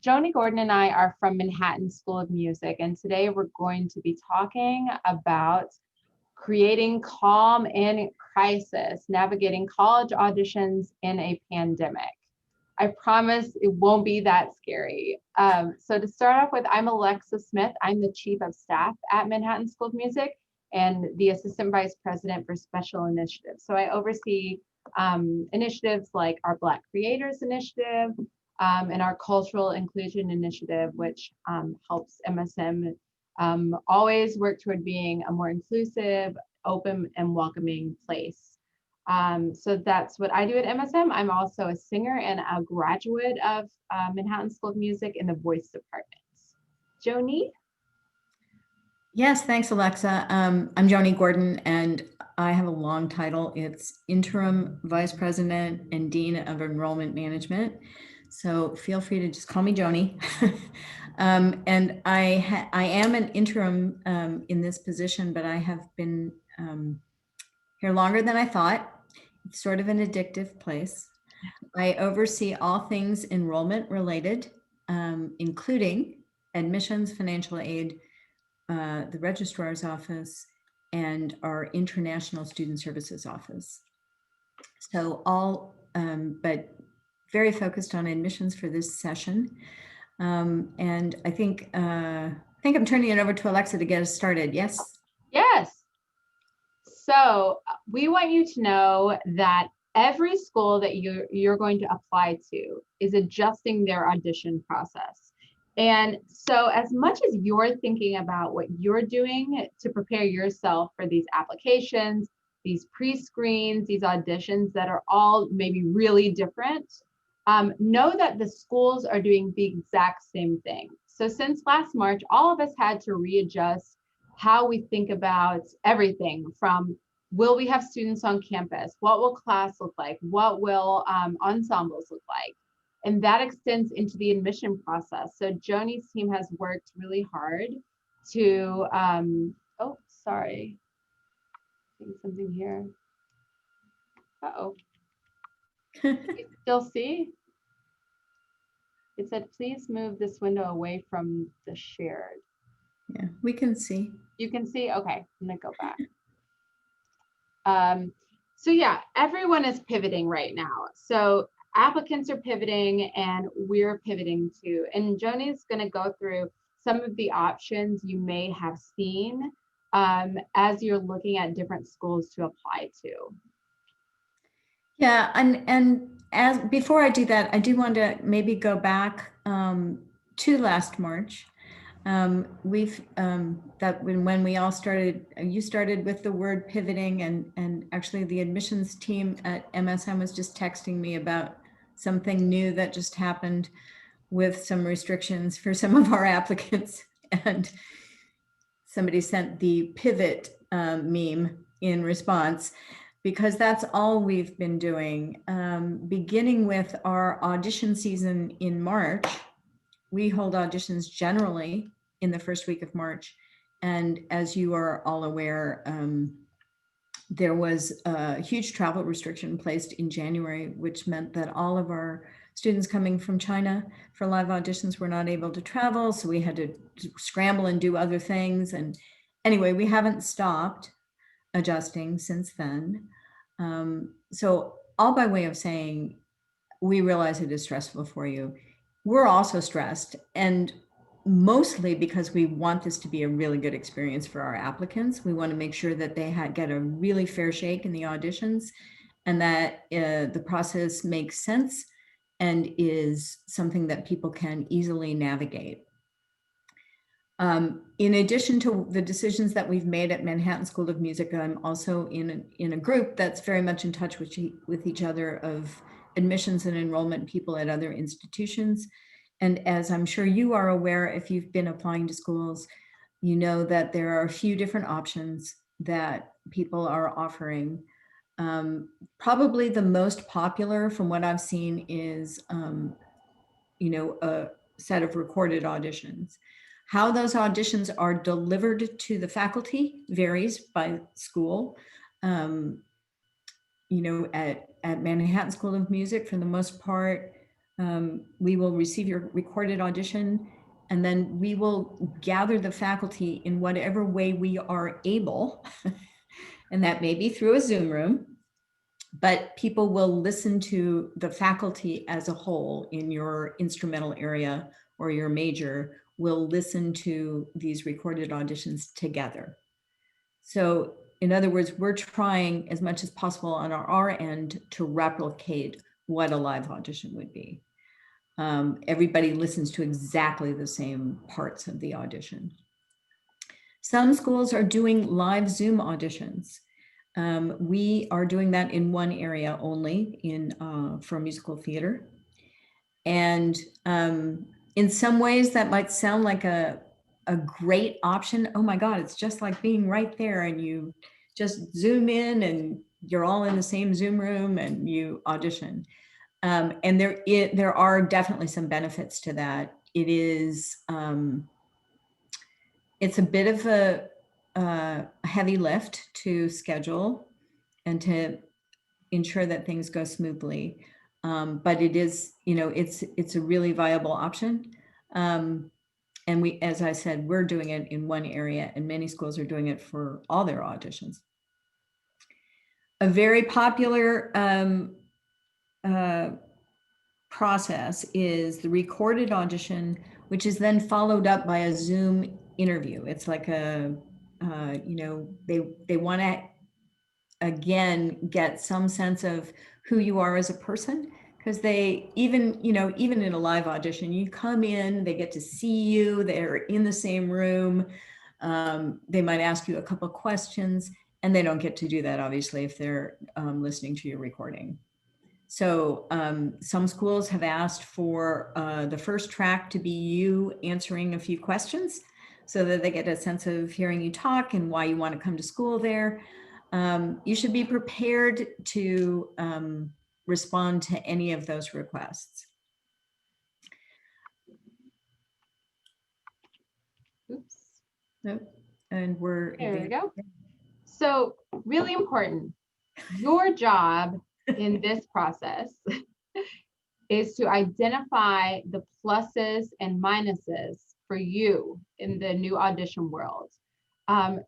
Joni Gordon and I are from Manhattan School of Music, and today we're going to be talking about creating calm in crisis, navigating college auditions in a pandemic. I promise it won't be that scary. So to start off with, I'm Alexa Smith. I'm the Chief of Staff at Manhattan School of Music and the Assistant Vice President for Special Initiatives. So I oversee initiatives like our Black Creators Initiative and our Cultural Inclusion Initiative, which helps MSM always work toward being a more inclusive, open, and welcoming place. So that's what I do at MSM. I'm also a singer and a graduate of Manhattan School of Music in the voice departments. Joni? Yes, thanks, Alexa. I'm Joni Gordon, and I have a long title. It's Interim Vice President and Dean of Enrollment Management. So feel free to just call me Joni. And I am an interim in this position, but I have been here longer than I thought. It's sort of an addictive place. I oversee all things enrollment related, including admissions, financial aid, the registrar's office, and our international student services office. So all, but very focused on admissions for this session. And I think I'm turning it over to Alexa to get us started. Yes? Yes. So we want you to know that every school that you're going to apply to is adjusting their audition process. And so as much as you're thinking about what you're doing to prepare yourself for these applications, these pre-screens, these auditions that are all maybe really different, know that the schools are doing the exact same thing. So since last March, all of us had to readjust how we think about everything from will we have students on campus? What will class look like? What will ensembles look like? And that extends into the admission process. So Joni's team has worked really hard to, oh, sorry. Seeing something here. Uh-oh. Can you still see? It said, please move this window away from the shared. Yeah, we can see. You can see? Okay, I'm gonna go back. So yeah, everyone is pivoting right now. So applicants are pivoting and we're pivoting too. And Joni's gonna go through some of the options you may have seen as you're looking at different schools to apply to. Yeah, and as before I do that, I do want to maybe go back to last March. We've that when we all started, you started with the word pivoting, and actually the admissions team at MSM was just texting me about something new that just happened with some restrictions for some of our applicants, and somebody sent the pivot meme in response, because that's all we've been doing. Beginning with our audition season in March, we hold auditions generally in the first week of March. And as you are all aware, there was a huge travel restriction placed in January, which meant that all of our students coming from China for live auditions were not able to travel. So we had to scramble and do other things. And anyway, we haven't stopped adjusting since then. So all by way of saying, we realize it is stressful for you. We're also stressed, and mostly because we want this to be a really good experience for our applicants. We want to make sure that they get a really fair shake in the auditions, and that the process makes sense and is something that people can easily navigate. In addition to the decisions that we've made at Manhattan School of Music, I'm also in a group that's very much in touch with each other of admissions and enrollment people at other institutions. And as I'm sure you are aware, if you've been applying to schools, you know that there are a few different options that people are offering. Probably the most popular from what I've seen is, a set of recorded auditions. How those auditions are delivered to the faculty varies by school. At Manhattan School of Music, for the most part, We will receive your recorded audition, and then we will gather the faculty in whatever way we are able. And that may be through a Zoom room, but people will listen to the faculty as a whole in your instrumental area or your major will listen to these recorded auditions together. So in other words, we're trying as much as possible on our end to replicate what a live audition would be. Everybody listens to exactly the same parts of the audition. Some schools are doing live Zoom auditions. We are doing that in one area only for musical theater. And in some ways that might sound like a great option. Oh my God, it's just like being right there and you just Zoom in and you're all in the same Zoom room and you audition. And there are definitely some benefits to that. It is, it's a bit of a heavy lift to schedule and to ensure that things go smoothly. But it is, it's a really viable option. And we, as I said, we're doing it in one area and many schools are doing it for all their auditions. A very popular process is the recorded audition, which is then followed up by a Zoom interview. It's like they want to, again, get some sense of who you are as a person. Because they, even in a live audition, you come in, they get to see you, they're in the same room. They might ask you a couple of questions, and they don't get to do that, obviously, if they're listening to your recording. So some schools have asked for the first track to be you answering a few questions so that they get a sense of hearing you talk and why you want to come to school there. You should be prepared to respond to any of those requests. Oops. Nope. And there we go. So really important, your job in this process is to identify the pluses and minuses for you in the new audition world.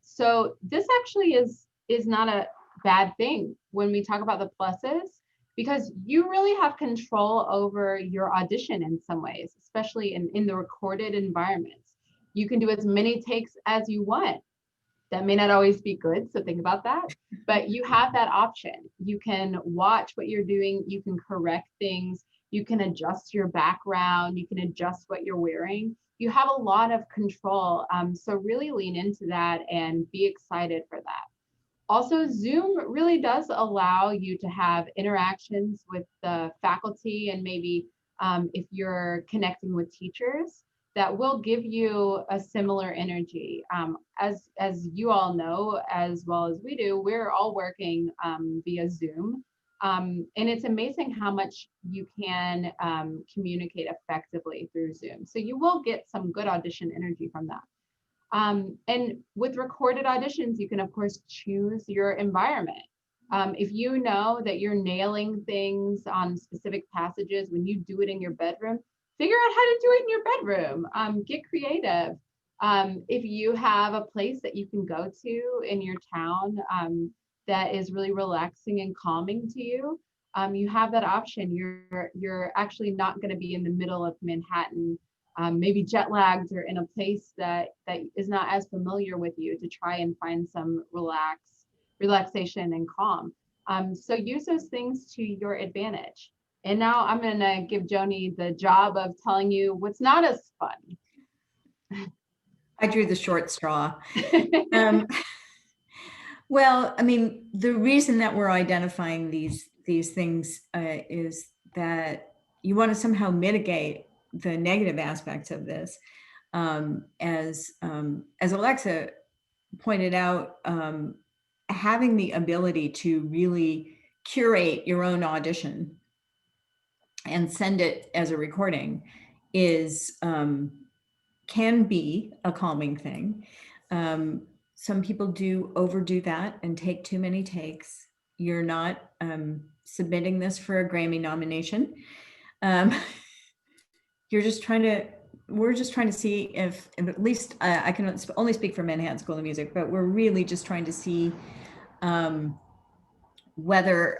So this actually is not a bad thing when we talk about the pluses, because you really have control over your audition in some ways, especially in the recorded environments. You can do as many takes as you want. That may not always be good, so think about that. But you have that option. You can watch what you're doing. You can correct things. You can adjust your background. You can adjust what you're wearing. You have a lot of control. So really lean into that and be excited for that. Also, Zoom really does allow you to have interactions with the faculty and maybe if you're connecting with teachers, that will give you a similar energy. As you all know, as well as we do, we're all working via Zoom. And it's amazing how much you can communicate effectively through Zoom. So you will get some good audition energy from that. And with recorded auditions, you can, of course, choose your environment. If you know that you're nailing things on specific passages when you do it in your bedroom, figure out how to do it in your bedroom. Get creative. If you have a place that you can go to in your town that is really relaxing and calming to you, you have that option. You're actually not going to be in the middle of Manhattan, maybe jet lagged or in a place that is not as familiar with you, to try and find some relaxation and calm. So use those things to your advantage. And now I'm going to give Joni the job of telling you what's not as fun. I drew the short straw. Well, I mean, the reason that we're identifying these things is that you want to somehow mitigate the negative aspects of this. As Alexa pointed out, having the ability to really curate your own audition and send it as a recording is can be a calming thing. Some people do overdo that and take too many takes. You're not submitting this for a Grammy nomination. you're just trying to, we're just trying to see if at least I can only speak for Manhattan School of Music, but we're really just trying to see whether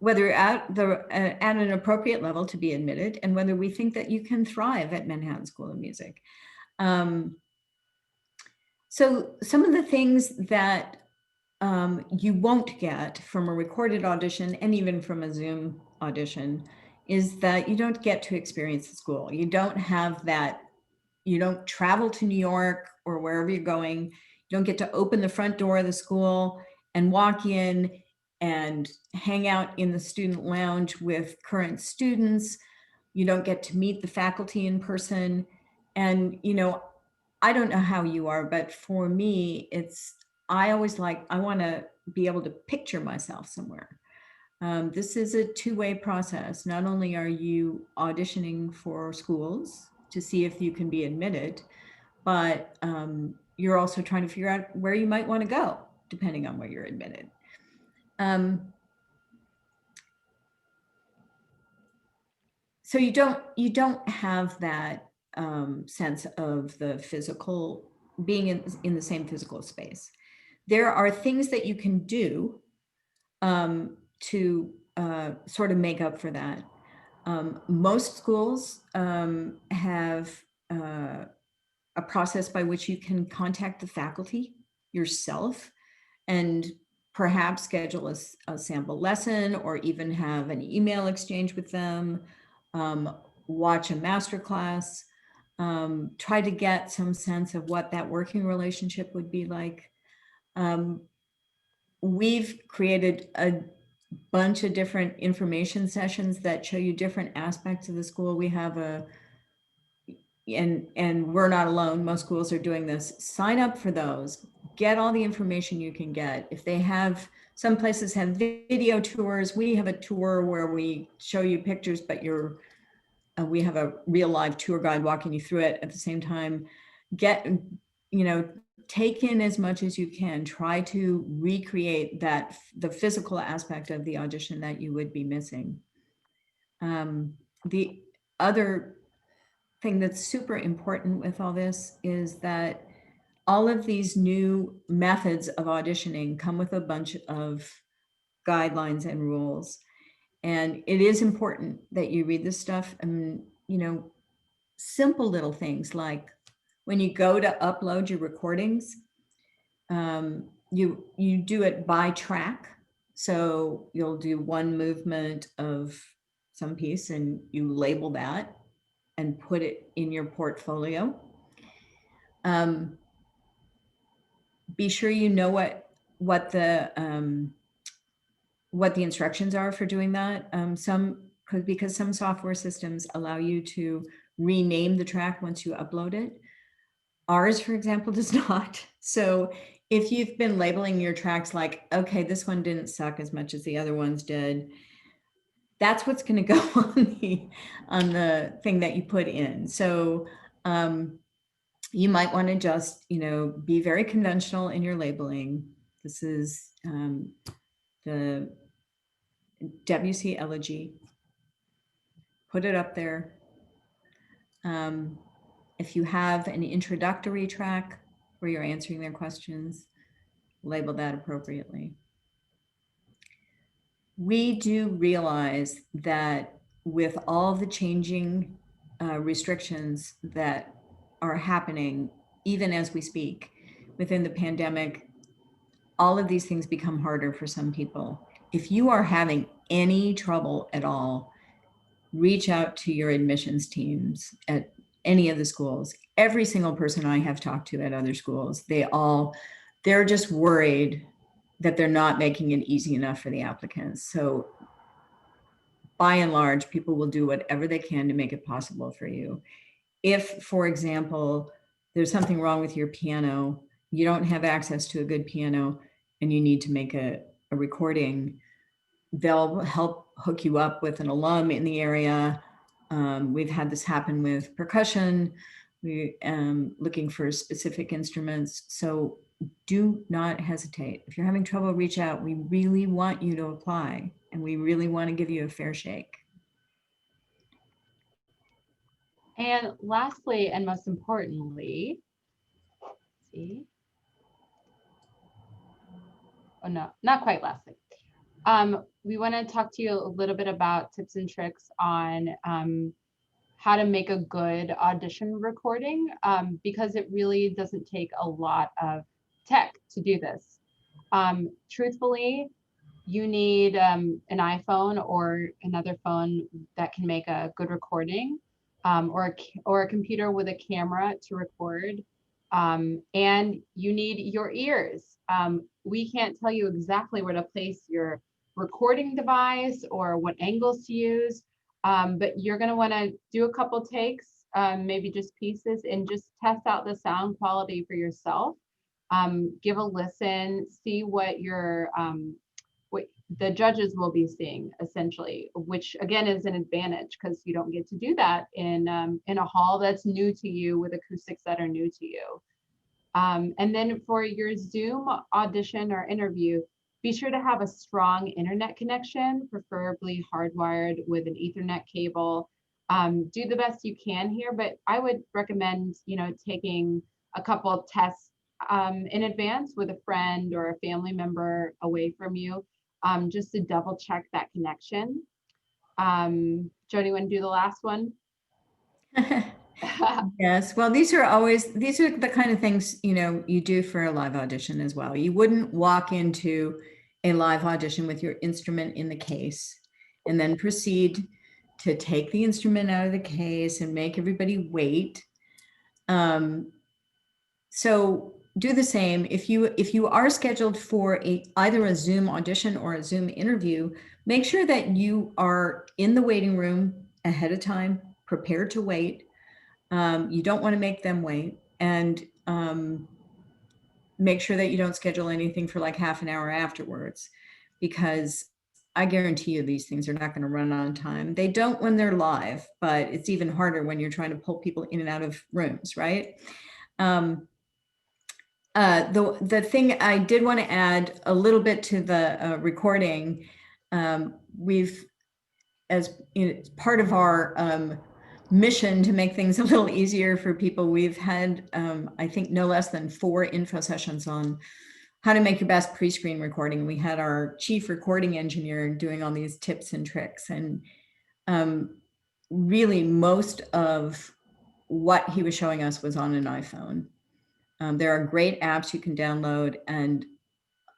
whether at an appropriate level to be admitted, and whether we think that you can thrive at Manhattan School of Music. So some of the things that you won't get from a recorded audition, and even from a Zoom audition, is that you don't get to experience the school. You don't have that, you don't travel to New York or wherever you're going. You don't get to open the front door of the school and walk in and hang out in the student lounge with current students. You don't get to meet the faculty in person. And, you know, I don't know how you are, but for me, I always I want to be able to picture myself somewhere. This is a two-way process. Not only are you auditioning for schools to see if you can be admitted, but you're also trying to figure out where you might want to go, depending on where you're admitted. So you don't have that sense of the physical, being in the same physical space. There are things that you can do to sort of make up for that. Most schools have a process by which you can contact the faculty yourself and perhaps schedule a sample lesson, or even have an email exchange with them, watch a masterclass, try to get some sense of what that working relationship would be like. We've created a bunch of different information sessions that show you different aspects of the school. We have and we're not alone. Most schools are doing this. Sign up for those. Get all the information you can get. If they have, some places have video tours. We have a tour where we show you pictures, but we have a real live tour guide walking you through it at the same time. Take in as much as you can. Try to recreate the physical aspect of the audition that you would be missing. The other thing that's super important with all this is that all of these new methods of auditioning come with a bunch of guidelines and rules. And it is important that you read this stuff. And, simple little things like when you go to upload your recordings, you do it by track. So you'll do one movement of some piece and you label that and put it in your portfolio. Be sure you know what the instructions are for doing that. Because some software systems allow you to rename the track once you upload it. Ours, for example, does not. So if you've been labeling your tracks like, okay, this one didn't suck as much as the other ones did, that's what's going to go on the thing that you put in. So you might want to just, be very conventional in your labeling. This is the WC Elegy. Put it up there. If you have an introductory track where you're answering their questions, label that appropriately. We do realize that with all the changing restrictions that are happening, even as we speak, within the pandemic, all of these things become harder for some people. If you are having any trouble at all, reach out to your admissions teams at any of the schools. Every single person I have talked to at other schools, they're just worried that they're not making it easy enough for the applicants. So by and large, people will do whatever they can to make it possible for you. If, for example, there's something wrong with your piano, you don't have access to a good piano, and you need to make a recording, they'll help hook you up with an alum in the area. We've had this happen with percussion. We looking for specific instruments. So do not hesitate. If you're having trouble, reach out. We really want you to apply, and we really want to give you a fair shake. And lastly, and most importantly, see, oh no, not quite lastly. We want to talk to you a little bit about tips and tricks on how to make a good audition recording, because it really doesn't take a lot of tech to do this. Truthfully, you need an iPhone or another phone that can make a good recording, or a computer with a camera to record. And you need your ears. We can't tell you exactly where to place your recording device or what angles to use, but you're going to want to do a couple takes, maybe just pieces, and just test out the sound quality for yourself. Give a listen, see what the judges will be seeing, essentially, which again is an advantage because you don't get to do that in a hall that's new to you with acoustics that are new to you. And then for your Zoom audition or interview, be sure to have a strong internet connection, preferably hardwired with an Ethernet cable. Do the best you can here, but I would recommend, taking a couple of tests in advance with a friend or a family member away from you, just to double check that connection. Jody, want to do the last one? Yes, well, these are the kind of things, you do for a live audition as well. You wouldn't walk into a live audition with your instrument in the case and then proceed to take the instrument out of the case and make everybody wait. So do the same. If you are scheduled for either a Zoom audition or a Zoom interview, make sure that you are in the waiting room ahead of time, prepared to wait. You don't want to make them wait, and make sure that you don't schedule anything for like half an hour afterwards, because I guarantee you these things are not going to run on time. They don't when they're live, but it's even harder when you're trying to pull people in and out of rooms, right? The thing I did want to add a little bit to the recording, we've, as part of our mission to make things a little easier for people, we've had, I think, no less than 4 info sessions on how to make your best pre-screen recording. We had our chief recording engineer doing all these tips and tricks, and really most of what he was showing us was on an iPhone. There are great apps you can download, and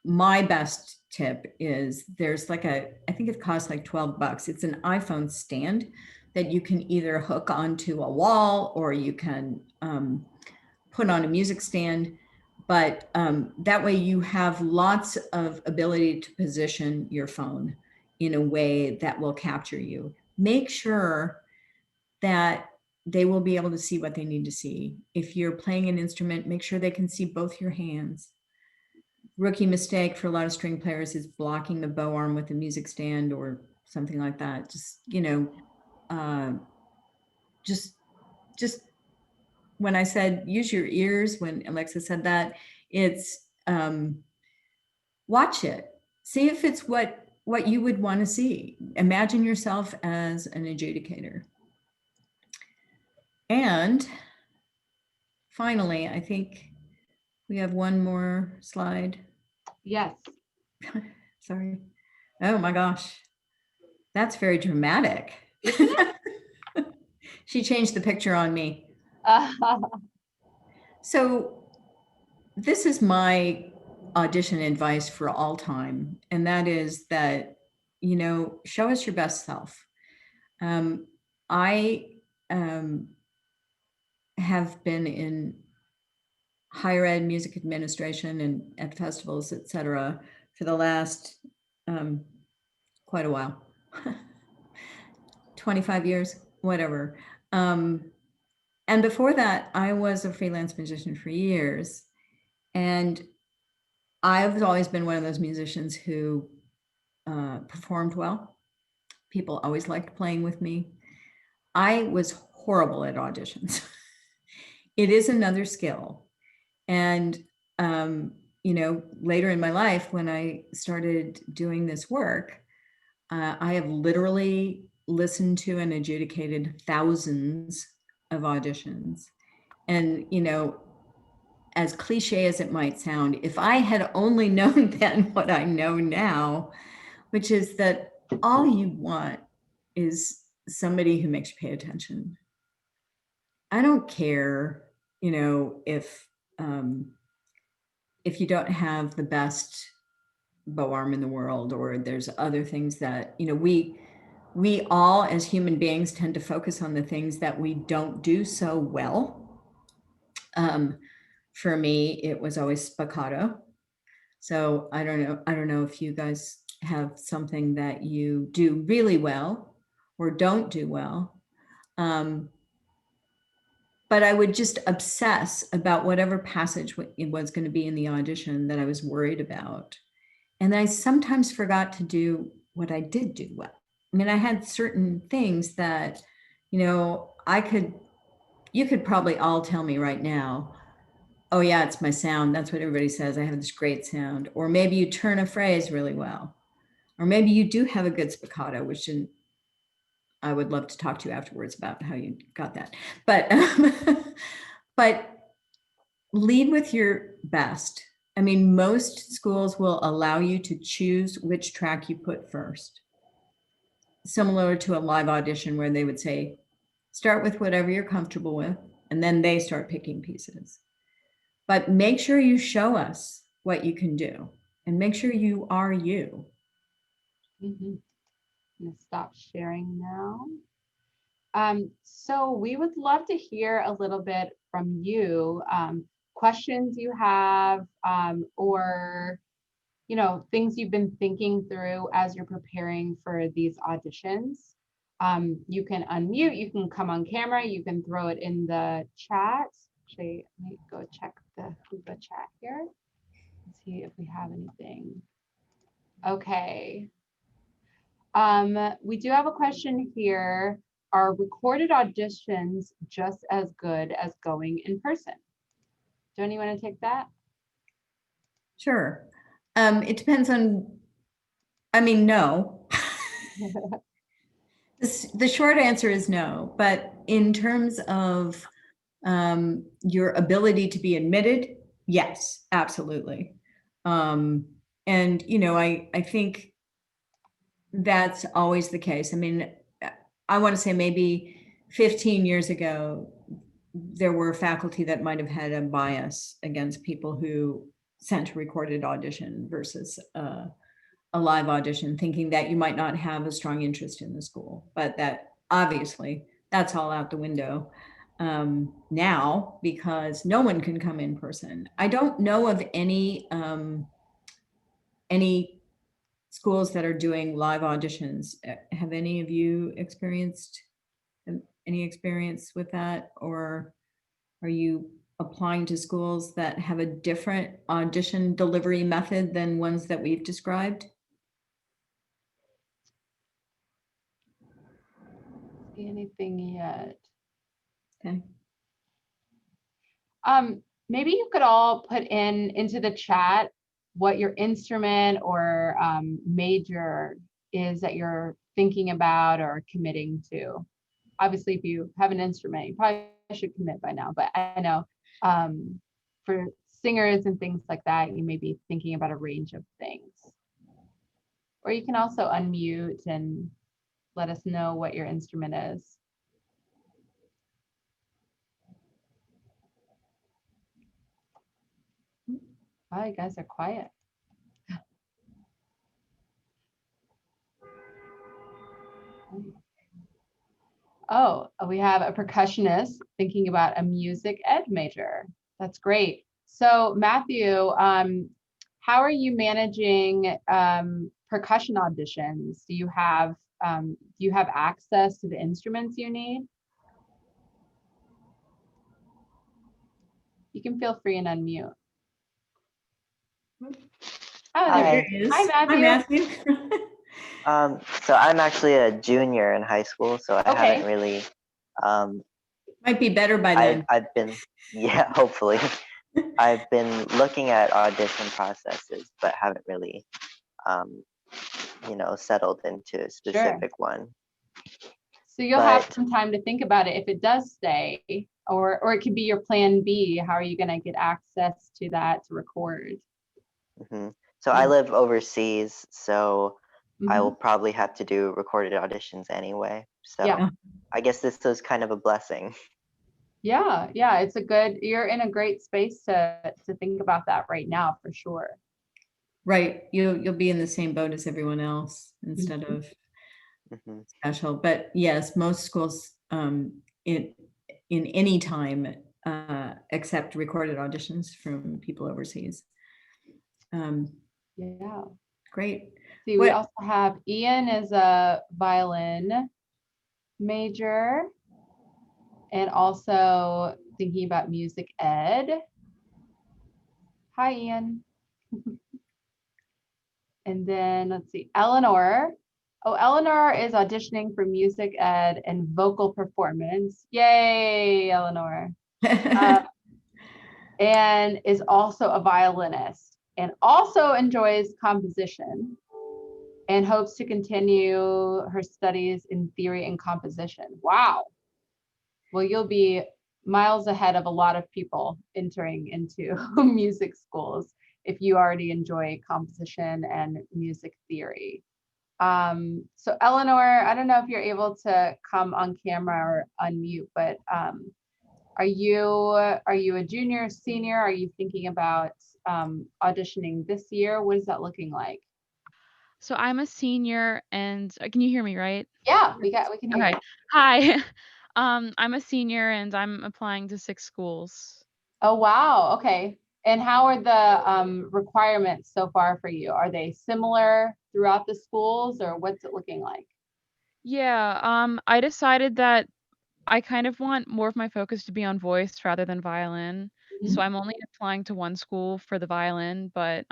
my best tip is there's like I think it costs like $12. It's an iPhone stand that you can either hook onto a wall or you can put on a music stand. But that way you have lots of ability to position your phone in a way that will capture you. Make sure that they will be able to see what they need to see. If you're playing an instrument, make sure they can see both your hands. Rookie mistake for a lot of string players is blocking the bow arm with a music stand or something like that. Just when I said use your ears, when Alexa said that, it's watch it. See if it's what you would want to see. Imagine yourself as an adjudicator. And finally, I think we have one more slide. Yes. Sorry. Oh my gosh. That's very dramatic. She changed the picture on me. So this is my audition advice for all time. And that is that, show us your best self. I have been in higher ed, music administration, and at festivals, etc., for the last quite a while, 25 years, whatever. And before that, I was a freelance musician for years. And I've always been one of those musicians who performed well. People always liked playing with me. I was horrible at auditions. It is another skill. And, later in my life, when I started doing this work, I have literally listened to and adjudicated thousands of auditions. And, as cliche as it might sound, if I had only known then what I know now, which is that all you want is somebody who makes you pay attention. I don't care, if you don't have the best bow arm in the world, or there's other things that, we all as human beings tend to focus on the things that we don't do so well. For me, it was always spiccato. So I don't know if you guys have something that you do really well or don't do well. But I would just obsess about whatever passage it was going to be in the audition that I was worried about. And I sometimes forgot to do what I did do well. I mean, I had certain things that, you could probably all tell me right now, oh yeah, it's my sound. That's what everybody says. I have this great sound. Or maybe you turn a phrase really well. Or maybe you do have a good spiccato, which I would love to talk to you afterwards about how you got that. But, but lead with your best. I mean, most schools will allow you to choose which track you put first. Similar to a live audition where they would say, start with whatever you're comfortable with, and then they start picking pieces. But make sure you show us what you can do, and make sure you are you. Mm-hmm. I'm gonna stop sharing now. So we would love to hear a little bit from you, questions you have, or things you've been thinking through as you're preparing for these auditions. You can unmute, you can come on camera, you can throw it in the chat. Actually, let me go check the Hoopah chat here and see if we have anything. Okay. We do have a question here. Are recorded auditions just as good as going in person? Don't you want to take that? Sure. It depends on, no. The short answer is no, but in terms of your ability to be admitted, yes, absolutely. And, I think that's always the case. I mean, I want to say maybe 15 years ago, there were faculty that might have had a bias against people who sent a recorded audition versus a live audition, thinking that you might not have a strong interest in the school. But that obviously that's all out the window now, because no one can come in person. I don't know of any schools that are doing live auditions. Have any of you experienced any experience with that, or are you applying to schools that have a different audition delivery method than ones that we've described? See anything yet? Okay. Maybe you could all put into the chat what your instrument or major is that you're thinking about or committing to. Obviously, if you have an instrument, you probably should commit by now, but I know for singers and things like that, you may be thinking about a range of things. Or you can also unmute and let us know what your instrument is. Wow, you guys are quiet. Oh, we have a percussionist thinking about a music ed major. That's great. So Matthew, how are you managing percussion auditions? Do you have access to the instruments you need? You can feel free and unmute. Oh, there he is. Hi, Matthew. Hi, Matthew. So I'm actually a junior in high school, so I haven't really. Might be better by then. I've been, yeah, hopefully. I've been looking at audition processes, but haven't really, settled into a specific one. So you'll have But some time to think about it if it does stay, or it could be your plan B. How are you going to get access to that to record? mhm. So I live overseas, so I will Mhm. probably have to do recorded auditions anyway. So Yeah. I guess this was kind of a blessing. Yeah, yeah, it's a good, you're in a great space to think about that right now for sure. Right. You'll be in the same boat as everyone else instead Mhm. of Hmm. special. But yes, most schools in any time accept recorded auditions from people overseas. Um, Yeah. great. See, we What? also have Ian is a violin major and also thinking about music ed. Hi, Ian. And then let's see, Eleanor. Oh, Eleanor is auditioning for music ed and vocal performance. Yay, Eleanor. And is also a violinist and also enjoys composition and hopes to continue her studies in theory and composition. Wow. Well, you'll be miles ahead of a lot of people entering into music schools if you already enjoy composition and music theory. So Eleanor, I don't know if you're able to come on camera or unmute, but are you a junior, senior? Are you thinking about auditioning this year? What is that looking like? So I'm a senior and can you hear me right? Yeah, we can hear Okay. you. Hi. I'm a senior and I'm applying to 6 schools. Oh wow, okay. And how are the requirements so far for you? Are they similar throughout the schools, or what's it looking like? Yeah, I decided that I kind of want more of my focus to be on voice rather than violin. So Mhm. I'm only applying to 1 school for the violin, but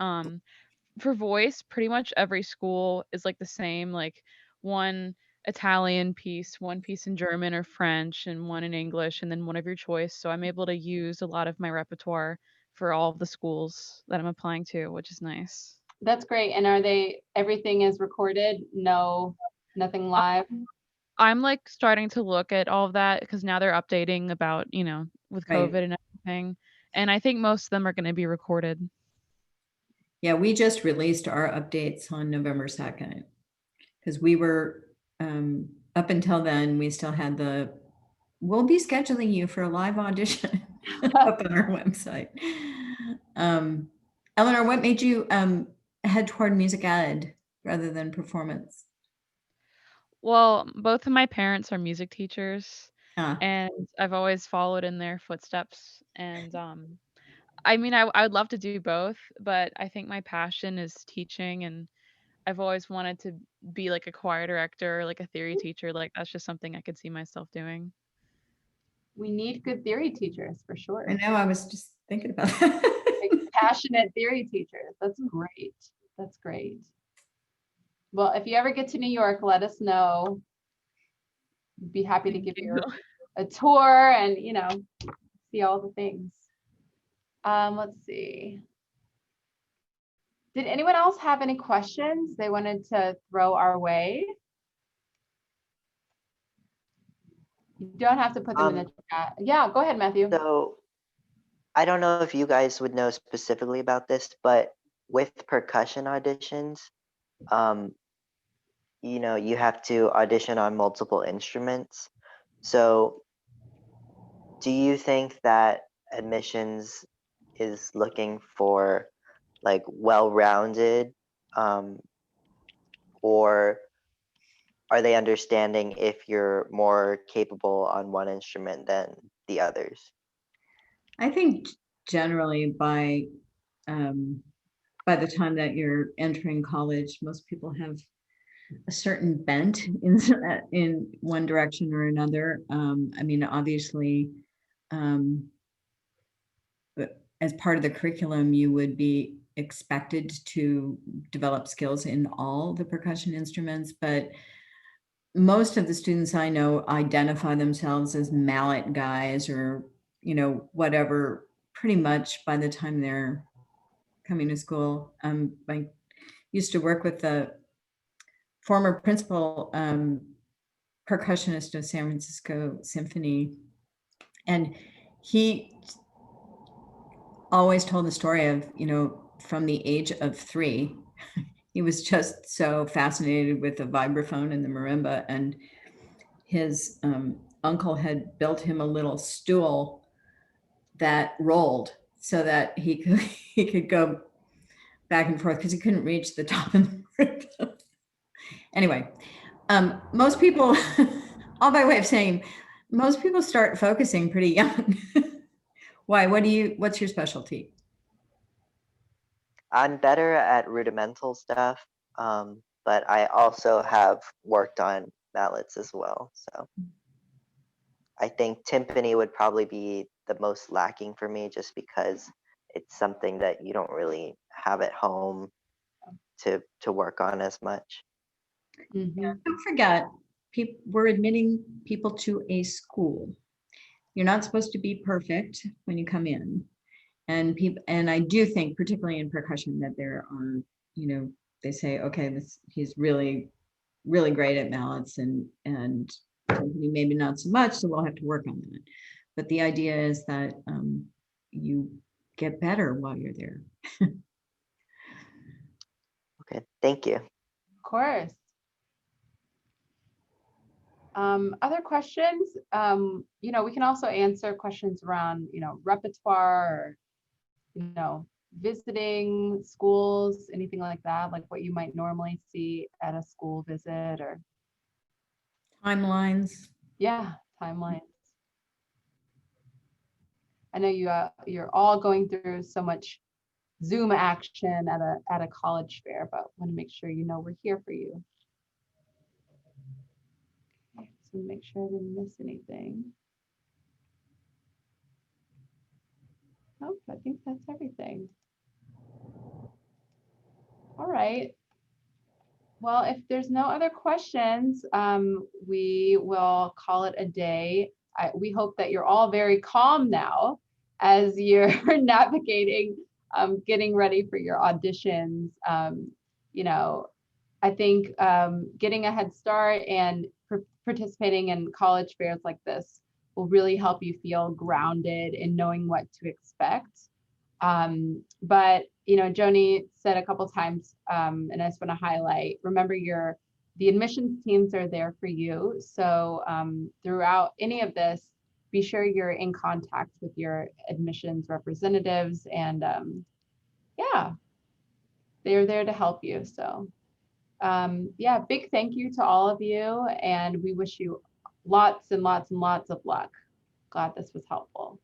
for voice, pretty much every school is like the same, like 1 Italian piece, 1 piece in German or French, and 1 in English, and then 1 of your choice. So I'm able to use a lot of my repertoire for all of the schools that I'm applying to, which is nice. That's great. And are they, everything is recorded? No, nothing Uh, live? I'm like starting to look at all of that because now they're updating about, with Right. COVID and everything. And I think most of them are going to be recorded. Yeah, we just released our updates on November 2nd because we were up until then, we still had we'll be scheduling you for a live audition up on our website. Um, Eleanor, what made you head toward music ed rather than performance? Well, both of my parents are music teachers, Ah, and I've always followed in their footsteps. And I mean, I would love to do both, but I think my passion is teaching, and I've always wanted to be like a choir director, like a theory teacher. Like that's just something I could see myself doing. We need good theory teachers for I sure. know, I was just thinking about Like that. passionate theory teachers. That's great. That's great. Well, if you ever get to New York, let us know. Be happy to Thank give you. you a tour and, see all the things. Let's see. Did anyone else have any questions they wanted to throw our way? You don't have to put them in the Um, chat. Yeah, go ahead, Matthew. so I don't know if you guys would know specifically about this, but with percussion auditions, um, you have to audition on multiple instruments. So do you think that admissions is looking for like well-rounded, um, or are they understanding if you're more capable on one instrument than the others? I think generally by the time that you're entering college, most people have a certain bent in one direction or another. I mean, obviously, um, but as part of the curriculum, you would be expected to develop skills in all the percussion instruments, but most of the students I know identify themselves as mallet guys or, whatever, pretty much by the time they're coming to school. I used to work with the former principal percussionist of San Francisco Symphony. And he always told the story of, from the age of 3, he was just so fascinated with the vibraphone and the marimba, and his uncle had built him a little stool that rolled so that he could go back and forth because he couldn't reach the top of the marimba. Anyway, most people, all by way of saying, most people start focusing pretty young. Why? What's your specialty? I'm better at rudimental stuff, but I also have worked on mallets as well. So I think timpani would probably be the most lacking for me, just because it's something that you don't really have at home to work on as much. Mhm. Don't forget, we're admitting people to a school. You're not supposed to be perfect when you come in. And I do think, particularly in percussion, that there are, they say, okay, he's really, really great at mallets, and maybe not so much, so we'll have to work on that. But the idea is that you get better while you're there. Okay, thank you. Of course. Other questions? We can also answer questions around, repertoire, or, visiting schools, anything like that, like what you might normally see at a school visit, or Timelines. yeah, timelines. I know you're all going through so much Zoom action at a college fair, but want to make sure we're here for you. So make sure I didn't miss anything. Nope, I think that's everything. All right. Well, if there's no other questions, we will call it a day. We hope that you're all very calm now as you're navigating, getting ready for your auditions. I think getting a head start and participating in college fairs like this will really help you feel grounded in knowing what to expect. But Joni said a couple times, and I just want to highlight, remember the admissions teams are there for you. So throughout any of this, be sure you're in contact with your admissions representatives, and yeah, they're there to help you. So yeah, big thank you to all of you, and we wish you lots and lots and lots of luck. Glad this was helpful.